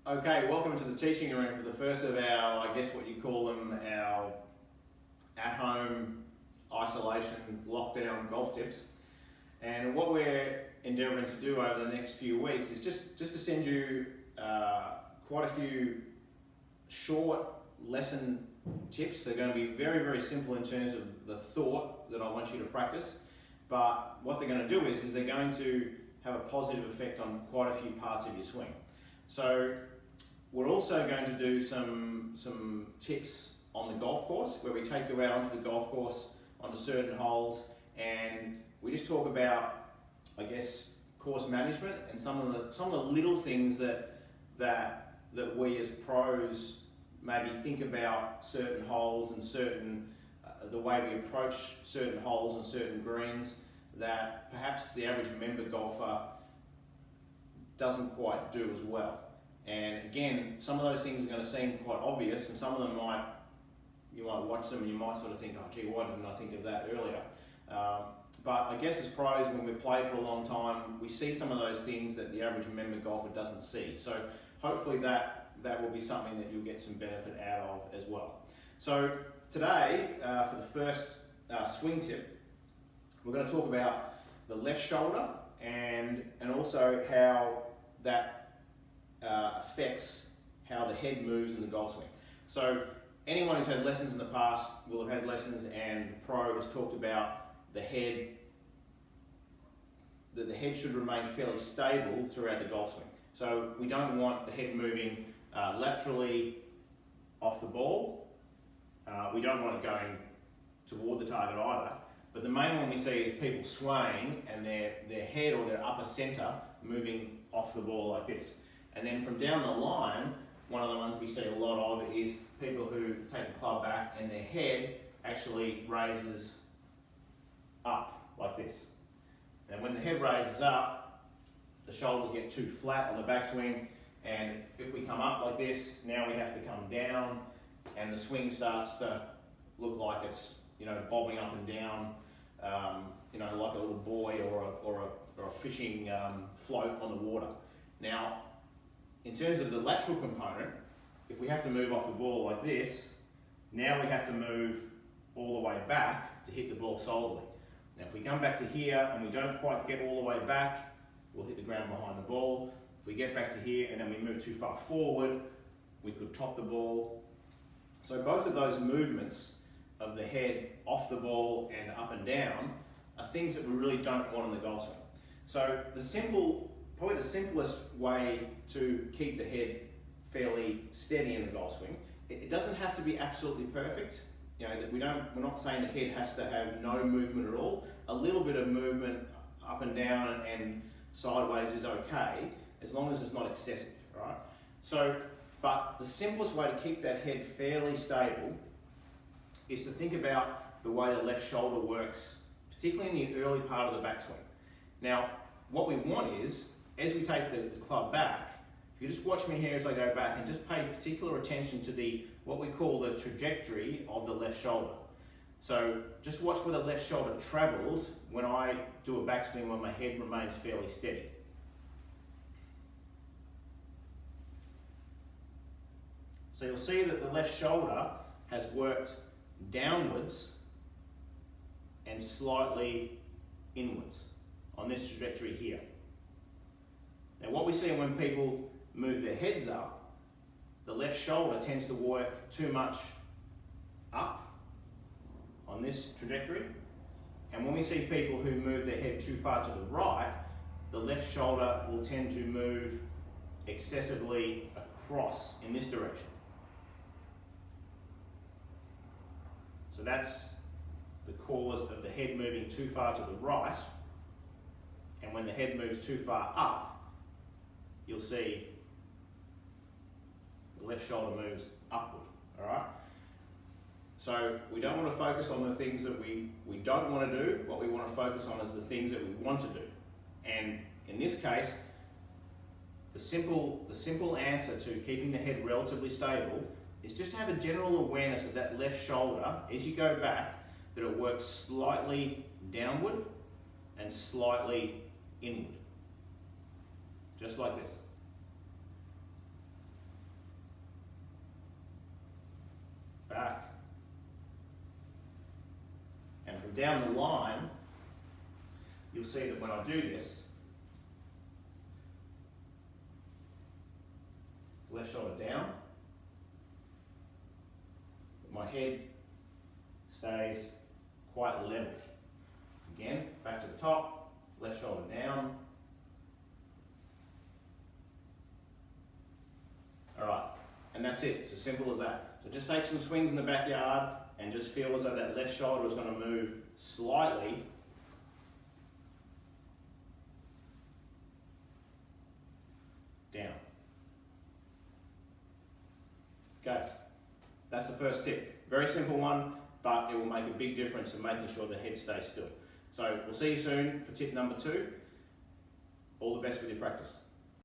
Okay, welcome to the teaching room for the first of our, I guess what you call them, our at-home isolation lockdown golf tips. And what we're endeavouring to do over the next few weeks is just to send you quite a few short lesson tips. They're going to be very, very simple in terms of the thought that I want you to practice. But what they're going to do is they're going to have a positive effect on quite a few parts of your swing. So we're also going to do some tips on the golf course, where we take you out onto the golf course onto certain holes, and we just talk about, I guess, course management and some of the little things that we as pros maybe think about certain holes and certain the way we approach certain holes and certain greens that perhaps the average member golfer doesn't quite do as well. And again, some of those things are going to seem quite obvious, and some of them you might watch them and you might sort of think, oh gee, why didn't I think of that earlier? But I guess as pros, when we play for a long time, we see some of those things that the average member golfer doesn't see. So hopefully that will be something that you'll get some benefit out of as well. So today, for the first swing tip, we're going to talk about the left shoulder and also how that affects how the head moves in the golf swing. So anyone who's had lessons in the past will have had lessons, and the pro has talked about the head, that the head should remain fairly stable throughout the golf swing. So we don't want the head moving laterally off the ball. We don't want it going toward the target either. But the main one we see is people swaying and their head or their upper centre moving off the ball like this. And then from down the line, one of the ones we see a lot of is people who take the club back and their head actually raises up like this. And when the head raises up, the shoulders get too flat on the backswing, and if we come up like this, now we have to come down, and the swing starts to look like it's bobbing up and down, like a little buoy or a fishing float on the water. Now, in terms of the lateral component, if we have to move off the ball like this, now we have to move all the way back to hit the ball solidly. Now if we come back to here and we don't quite get all the way back, we'll hit the ground behind the ball. If we get back to here and then we move too far forward, we could top the ball. So both of those movements of the head off the ball and up and down are things that we really don't want in the golf swing. So probably the simplest way to keep the head fairly steady in the golf swing, it doesn't have to be absolutely perfect. That we're not saying the head has to have no movement at all. A little bit of movement up and down and sideways is okay, as long as it's not excessive, right? But the simplest way to keep that head fairly stable is to think about the way the left shoulder works, particularly in the early part of the backswing. Now, what we want is, as we take the club back, if you just watch me here as I go back and just pay particular attention to what we call the trajectory of the left shoulder. So just watch where the left shoulder travels when I do a backswing when my head remains fairly steady. So you'll see that the left shoulder has worked downwards and slightly inwards on this trajectory here. Now what we see when people move their heads up, the left shoulder tends to work too much up on this trajectory, and when we see people who move their head too far to the right, the left shoulder will tend to move excessively across in this direction. So that's the cause of the head moving too far to the right, and when the head moves too far up, you'll see the left shoulder moves upward, all right? So we don't want to focus on the things that we don't want to do. What we want to focus on is the things that we want to do. And in this case, the simple answer to keeping the head relatively stable is just to have a general awareness of that left shoulder as you go back, that it works slightly downward and slightly inward. Just like this. down the line, you'll see that when I do this, left shoulder down, my head stays quite level. Again, back to the top, left shoulder down. Alright, and that's it, it's as simple as that. So just take some swings in the backyard and just feel as though that left shoulder is going to move slightly down. Okay, that's the first tip. Very simple one, but it will make a big difference in making sure the head stays still. So we'll see you soon for tip number 2. All the best with your practice.